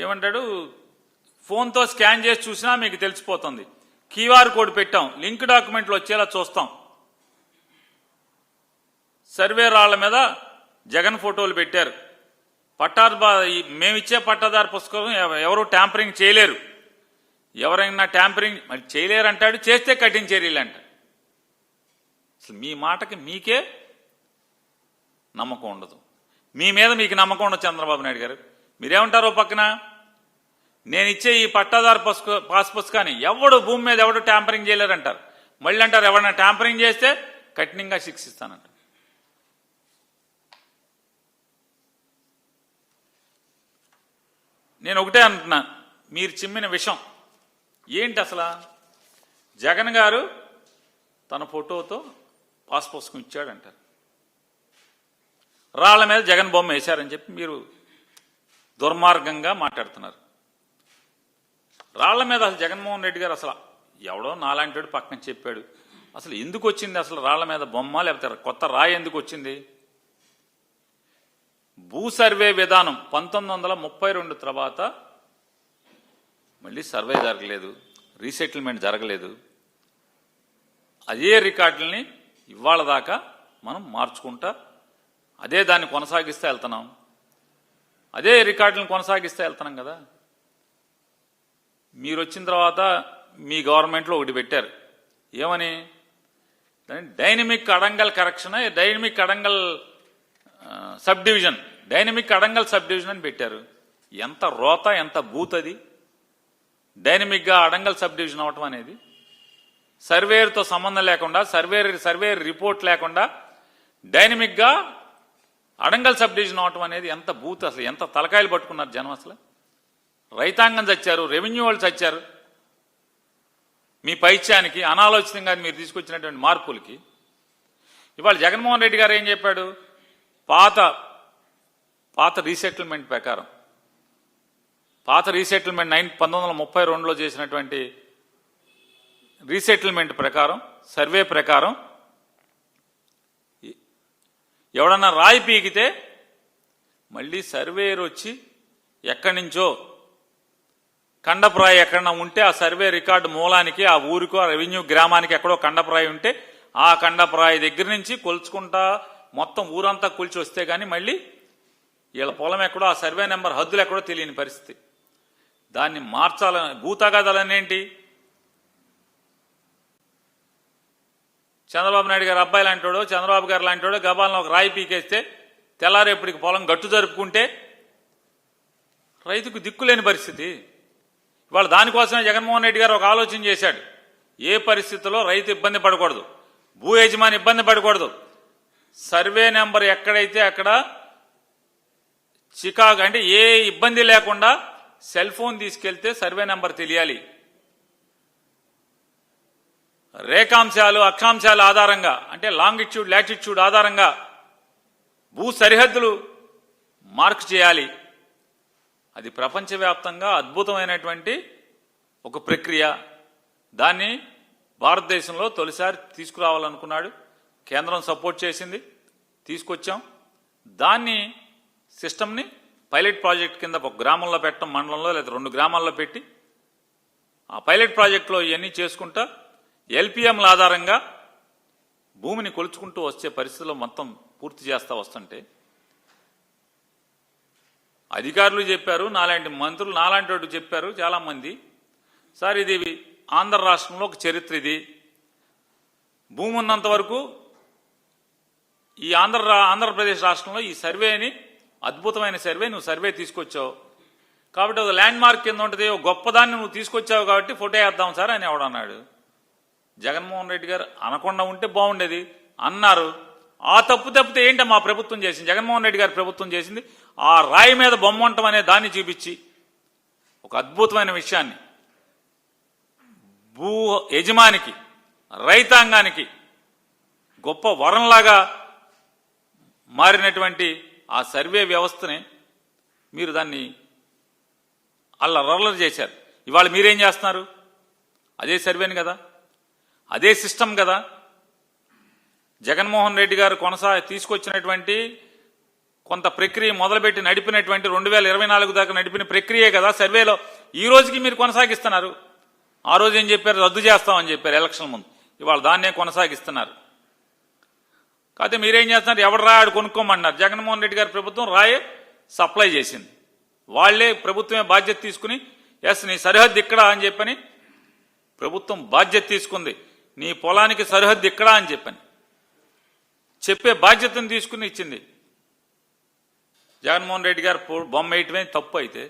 ఏమంటాడు, ఫోన్తో స్కాన్ చేసి చూసినా మీకు తెలిసిపోతుంది. క్యూఆర్ కోడ్ పెట్టాం, లింక్ డాక్యుమెంట్లు వచ్చేలా చూస్తాం. సర్వే రాళ్ల మీద జగన్ ఫోటోలు పెట్టారు. మేమిచ్చే పట్టాదారు పుస్తకం ఎవరు ట్యాంపరింగ్ చేయలేరు. ఎవరైనా ట్యాంపరింగ్ మరి చేయలేరు అంటాడు, చేస్తే కఠిన చర్యలు అంట. అసలు మీ మాటకి మీకే నమ్మకం ఉండదు. మీ మీద మీకు నమ్మకం ఉండదు చంద్రబాబు నాయుడు గారు. మీరేమంటారో పక్కన, నేను ఇచ్చే ఈ పట్టాదారు పాస్ పుస్తకాన్ని ఎవడు భూమి మీద ఎవడు ట్యాంపరింగ్ చేయలేరంటారు. మళ్ళీ అంటారు ఎవరైనా ట్యాంపరింగ్ చేస్తే కఠినంగా శిక్షిస్తానంట. నేను ఒకటే అంటున్నా, మీరు చిమ్మిన విషం ఏంటి అసలు? జగన్ గారు తన ఫోటోతో పాస్ పుస్తకం ఇచ్చాడంటారు. రాళ్ల మీద జగన్ బొమ్మ వేశారని చెప్పి మీరు దుర్మార్గంగా మాట్లాడుతున్నారు. రాళ్ల మీద అసలు జగన్మోహన్ రెడ్డి గారు అసలు ఎవడో నాలాంటి పక్కన చెప్పాడు. అసలు ఎందుకు వచ్చింది అసలు రాళ్ల మీద బొమ్మ, లేకపోతే కొత్త రాయి ఎందుకు వచ్చింది? భూ సర్వే విధానం 1932 తర్వాత మళ్ళీ సర్వే జరగలేదు, రీసెటిల్మెంట్ జరగలేదు. అదే రికార్డుల్ని ఇవాళ దాకా మనం మార్చుకుంటా అదే దాన్ని కొనసాగిస్తే వెళ్తున్నాం. అదే రికార్డులను కొనసాగిస్తే వెళ్తున్నాం కదా. మీరు వచ్చిన తర్వాత మీ గవర్నమెంట్లో ఒకటి పెట్టారు, ఏమని? Dynamic adangal correction, dynamic adangal sub division, dynamic adangal sub division అని పెట్టారు. ఎంత రోత, ఎంత బూత్ అది! డైనమిక్గా అడంగల్ సబ్ డివిజన్ అవటం అనేది సర్వేర్తో సంబంధం లేకుండా, సర్వేర్ రిపోర్ట్ లేకుండా డైనమిక్గా అడంగల్ సబ్ డివిజన్ అవటం అనేది ఎంత బూత్! అసలు ఎంత తలకాయలు పట్టుకున్నారు జనం. అసలు రైతాంగం చచ్చారు, రెవెన్యూ వాళ్ళు చచ్చారు. మీ పైత్యానికి, అనాలోచితంగా మీరు తీసుకొచ్చినటువంటి మార్పులకి. ఇవాళ జగన్మోహన్ రెడ్డి గారు ఏం చెప్పాడు? పాత రీసెటిల్మెంట్ ప్రకారం, పాత రీసెటిల్మెంట్ 1932లో చేసినటువంటి రీసెటిల్మెంట్ ప్రకారం, సర్వే ప్రకారం ఎవడన్నా రాయి పీకితే మళ్ళీ సర్వేయర్ వచ్చి ఎక్కడి నుంచో కండప్రాయి ఎక్కడన్నా ఉంటే ఆ సర్వే రికార్డు మూలానికి, ఆ ఊరికో, ఆ రెవెన్యూ గ్రామానికి ఎక్కడో కండప్రాయి ఉంటే ఆ కండప్రాయి దగ్గర నుంచి కొలుచుకుంటా మొత్తం ఊరంతా కూల్చి వస్తే గానీ మళ్ళీ వీళ్ళ పొలం ఎక్కడో, ఆ సర్వే నెంబర్ హద్దులు ఎక్కడో తెలియని పరిస్థితి. దాన్ని మార్చాలని భూతగాదాలనేంటి? చంద్రబాబు నాయుడు గారు అబ్బాయి లాంటివాడో, చంద్రబాబు గారు లాంటివాడో గబాలను ఒక రాయి పీకేస్తే తెల్లారేపటికి పొలం గట్టు జరుపుకుంటే రైతుకు దిక్కులేని పరిస్థితి. ఇవాళ దానికోసమే జగన్మోహన్ రెడ్డి గారు ఒక ఆలోచన చేశాడు. ఏ పరిస్థితుల్లో రైతు ఇబ్బంది పడకూడదు, భూ యజమాని ఇబ్బంది పడకూడదు. సర్వే నెంబర్ ఎక్కడైతే అక్కడ చికాకు అంటే ఏ ఇబ్బంది లేకుండా సెల్ ఫోన్ తీసుకెళ్తే సర్వే నెంబర్ తెలియాలి. రేఖాంశాలు, అక్షాంశాల ఆధారంగా అంటే లాంగిట్యూడ్, లాటిట్యూడ్ ఆధారంగా భూ సరిహద్దులు మార్క్ చేయాలి. అది ప్రపంచవ్యాప్తంగా అద్భుతమైనటువంటి ఒక ప్రక్రియ. దాన్ని భారతదేశంలో తొలిసారి తీసుకురావాలనుకున్నాడు. కేంద్రం సపోర్ట్ చేసింది, తీసుకొచ్చాం. దాన్ని సిస్టమ్ని పైలట్ ప్రాజెక్ట్ కింద ఒక గ్రామంలో పెట్టడం, మండలంలో లేదా 2 గ్రామాల్లో పెట్టి ఆ పైలట్ ప్రాజెక్టులో ఇవన్నీ చేసుకుంటా ఎల్పిఎంల ఆధారంగా భూమిని కొలుచుకుంటూ వచ్చే పరిస్థితుల్లో మొత్తం పూర్తి చేస్తా వస్తుంటే అధికారులు చెప్పారు, నాలాంటి మంత్రులు, నాలాంటి వాడు చెప్పారు చాలామంది. సార్ ఇది ఆంధ్ర రాష్ట్రంలో ఒక చరిత్ర, ఇది భూమి ఉన్నంత వరకు ఈ ఆంధ్రప్రదేశ్ రాష్ట్రంలో ఈ సర్వేని, అద్భుతమైన సర్వే, నువ్వు సర్వే తీసుకొచ్చావు కాబట్టి ఒక ల్యాండ్ మార్క్ కింద ఉంటుంది, ఒక గొప్పదాన్ని నువ్వు తీసుకొచ్చావు కాబట్టి ఫోటో వేద్దాం సార్ అని ఎవడన్నాడు? జగన్మోహన్ రెడ్డి గారు అనకుండా ఉంటే బాగుండేది అన్నారు. ఆ తప్పితే ఏంటో మా ప్రభుత్వం చేసింది, జగన్మోహన్ రెడ్డి గారి ప్రభుత్వం చేసింది, ఆ రాయి మీద బొమ్మ ఉండటం అనే దాన్ని చూపించి ఒక అద్భుతమైన విషయాన్ని భూ యజమానికి, రైతాంగానికి గొప్ప వరంలాగా మారినటువంటి ఆ సర్వే వ్యవస్థని మీరు దాన్ని అల్లరల్లరి చేశారు. ఇవాళ మీరేం చేస్తున్నారు? అదే సర్వేని కదా, అదే సిస్టమ్ కదా. జగన్మోహన్ రెడ్డి గారు తీసుకొచ్చినటువంటి కొంత ప్రక్రియ మొదలుపెట్టి నడిపినటువంటి 2024 దాకా నడిపిన ప్రక్రియే కదా సర్వేలో ఈ రోజుకి మీరు కొనసాగిస్తున్నారు. ఆ రోజు ఏం చెప్పారు? రద్దు చేస్తామని చెప్పారు ఎలక్షన్ ముందు. ఇవాళ దాన్నే కొనసాగిస్తున్నారు. కాకపోతే మీరేం చేస్తున్నారు? ఎవడు రాడు కొనుక్కోమన్నారు. జగన్మోహన్ రెడ్డి గారి ప్రభుత్వం రాయే సప్లై చేసింది. వాళ్లే ప్రభుత్వమే బాధ్యత తీసుకుని ఎస్ నీ సరిహద్దు ఇక్కడ అని చెప్పని ప్రభుత్వం బాధ్యత తీసుకుంది. నీ పొలానికి సరిహద్దు ఇక్కడ అని చెప్పని చెప్పే బాధ్యతను తీసుకుని ఇచ్చింది. జగన్మోహన్ రెడ్డి గారు బొమ్మ వేయటమే తప్పు అయితే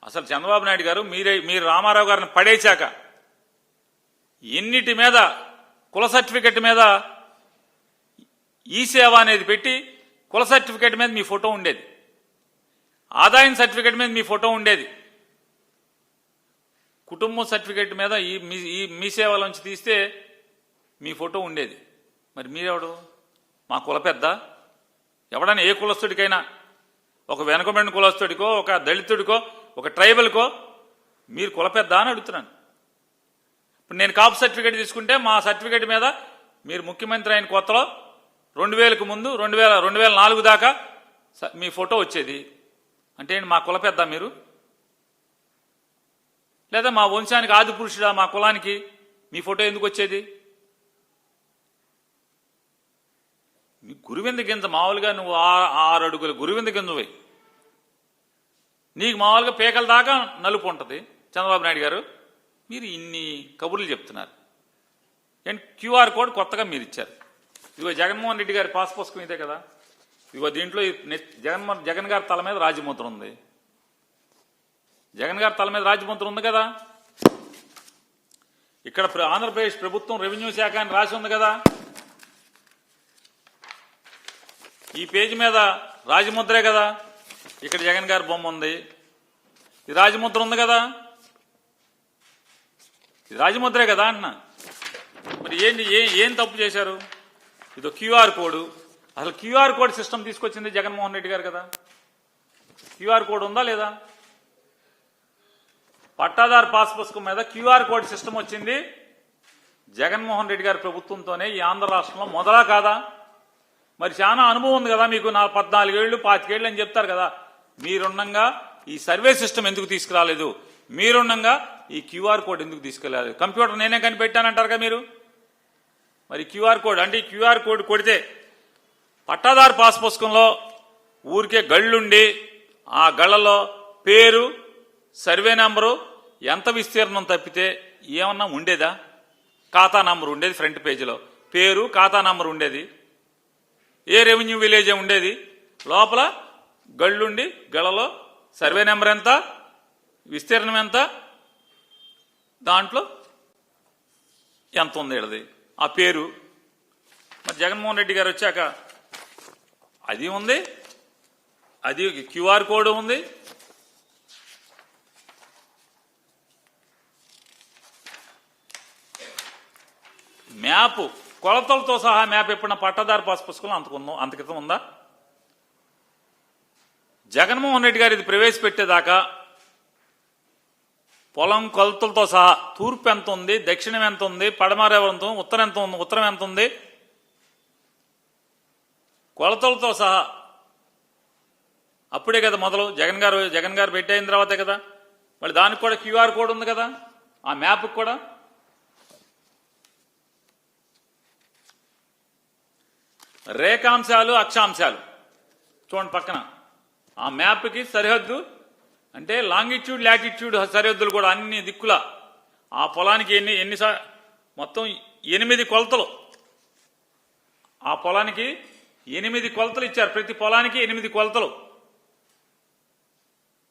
అసలు చంద్రబాబు నాయుడు గారు మీరు రామారావు గారిని పడేశాక ఎన్నిటి మీద కుల సర్టిఫికెట్ మీద ఈ సేవ అనేది పెట్టి కుల సర్టిఫికెట్ మీద మీ ఫోటో ఉండేది, ఆదాయం సర్టిఫికెట్ మీద మీ ఫోటో ఉండేది, కుటుంబం సర్టిఫికెట్ మీద ఈ మీ సేవలోంచి తీస్తే మీ ఫోటో ఉండేది. మరి మీరెవడు? మా కుల పెద్ద? ఎవడైనా ఏ కులస్తుడికైనా ఒక వెనుకబడిన కులస్తుడికో ఒక దళితుడికో ఒక ట్రైబల్కో మీరు కుల పెద్ద అని అడుగుతున్నాను. ఇప్పుడు నేను కాపు సర్టిఫికేట్ తీసుకుంటే మా సర్టిఫికేట్ మీద మీరు ముఖ్యమంత్రి అయిన కొత్తలో 2000కు ముందు 2004 దాకా మీ ఫోటో వచ్చేది. అంటే మా కుల పెద్ద మీరు? లేదా మా వంశానికి ఆది పురుషుడా మా కులానికి మీ ఫోటో ఎందుకు వచ్చేది? మీ గురువింద గింజ మామూలుగా నువ్వు 6 అడుగుల గురువింద గింజవి, నీకు మామూలుగా పేకల దాకా నలుపు ఉంటుంది. చంద్రబాబు నాయుడు గారు మీరు ఇన్ని కబుర్లు చెప్తున్నారు. అండ్ క్యూఆర్ కోడ్ కొత్తగా మీరు ఇచ్చారు. ఇదిగో జగన్మోహన్ రెడ్డి గారి పాస్ పుస్తకం ఇదే కదా. ఇదిగో దీంట్లో జగన్ గారి తల మీద రాజముద్ర ఉంది. జగన్ గారి తల మీద రాజముద్ర ఉంది కదా. ఇక్కడ ఆంధ్రప్రదేశ్ ప్రభుత్వం రెవెన్యూ శాఖ అని రాసి ఉంది కదా. ఈ పేజీ మీద రాజముద్రే కదా. ఇక్కడ జగన్ గారి బొమ్మ ఉంది. ఇది రాజముద్ర ఉంది కదా. ఇది రాజముద్రే కదా అన్న. మరి ఏం తప్పు చేశారు? ఇదో క్యూఆర్ కోడ్. అసలు క్యూఆర్ కోడ్ సిస్టమ్ తీసుకొచ్చింది జగన్మోహన్ రెడ్డి గారు కదా. క్యూఆర్ కోడ్ ఉందా లేదా? పట్టాదారు పాస్ పుస్తకం మీద క్యూఆర్ కోడ్ సిస్టమ్ వచ్చింది జగన్మోహన్ రెడ్డి గారి ప్రభుత్వంతోనే ఈ ఆంధ్ర రాష్ట్రంలో మొదలా కాదా? మరి చాలా అనుభవం ఉంది కదా మీకు. 14 ఏళ్ళు 25 ఏళ్ళు అని చెప్తారు కదా. మీరుండగా ఈ సర్వే సిస్టమ్ ఎందుకు తీసుకురాలేదు? మీరుండగా ఈ క్యూఆర్ కోడ్ ఎందుకు తీసుకెళ్ళలేదు? కంప్యూటర్ నేనే కనిపెట్టానంటారుగా మీరు. మరి క్యూఆర్ కోడ్ అంటే క్యూఆర్ కోడ్ కొడితే పట్టాదారు పాస్ పుస్తకంలో ఊరికే గళ్ళుండి ఆ గళ్ళలో పేరు సర్వే నంబరు ఎంత విస్తీర్ణం తప్పితే ఏమన్నా ఉండేదా? ఖాతా నంబర్ ఉండేది ఫ్రంట్ పేజీలో, పేరు ఖాతా నంబర్ ఉండేది, ఏ రెవెన్యూ విలేజ్ ఉండేది, లోపల గళ్ళుండి గళ్ళలో సర్వే నెంబర్ ఎంత, విస్తీర్ణం ఎంత, దాంట్లో ఎంత ఉంది ఇడది ఆ పేరు. మరి జగన్మోహన్ రెడ్డి గారు వచ్చాక అది ఉంది, అది క్యూఆర్ కోడ్ ఉంది. మ్యాప్ కొలతలతో సహా మ్యాప్ ఎప్పుడన్నా పట్టాదారు పాస్ పుస్తకంలో అంత క్రితం ఉందా? జగన్మోహన్ రెడ్డి గారు ఇది ప్రవేశపెట్టేదాకా పొలం కొలతలతో సహా తూర్పు ఎంత ఉంది, దక్షిణం ఎంత ఉంది, పడమర ఎంత ఉంది, ఉత్తరం ఎంత ఉంది, కొలతలతో సహా అప్పుడే కదా మొదలు. జగన్ గారు పెట్టయిన తర్వాతే కదా. మళ్ళీ దానికి కూడా క్యూఆర్ కోడ్ ఉంది కదా ఆ మ్యాప్కి కూడా. రేఖాంశాలు అక్షాంశాలు చూడండి పక్కన. ఆ మ్యాప్కి సరిహద్దు అంటే లాంగిట్యూడ్ లాటిట్యూడ్ సరిహద్దులు కూడా అన్ని దిక్కుల ఆ పొలానికి ఎన్ని మొత్తం 8 కొలతలు. ఆ పొలానికి 8 కొలతలు ఇచ్చారు. ప్రతి పొలానికి 8 కొలతలు.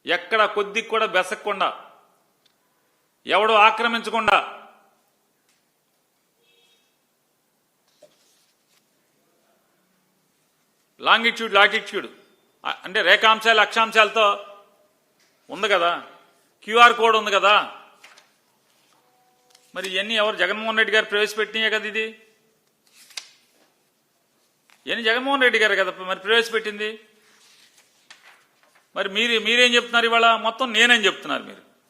ఎక్కడ కొద్దిగా కూడా బెసక్కుండా, ఎవడు ఆక్రమించకుండా, లాంగిట్యూడ్ లాటిట్యూడ్ అంటే రేఖాంశాలు అక్షాంశాలతో ఉంది కదా. క్యూఆర్ కోడ్ ఉంది కదా. మరి ఇవన్నీ ఎవరు? జగన్మోహన్ రెడ్డి గారు ప్రవేశపెట్టినాయే కదా. ఇది ఇవన్నీ జగన్మోహన్ రెడ్డి గారు కదా మరి ప్రవేశపెట్టింది. మరి మీరేం చెప్తున్నారు ఇవాళ? మొత్తం నేనేం చెప్తున్నారు మీరు.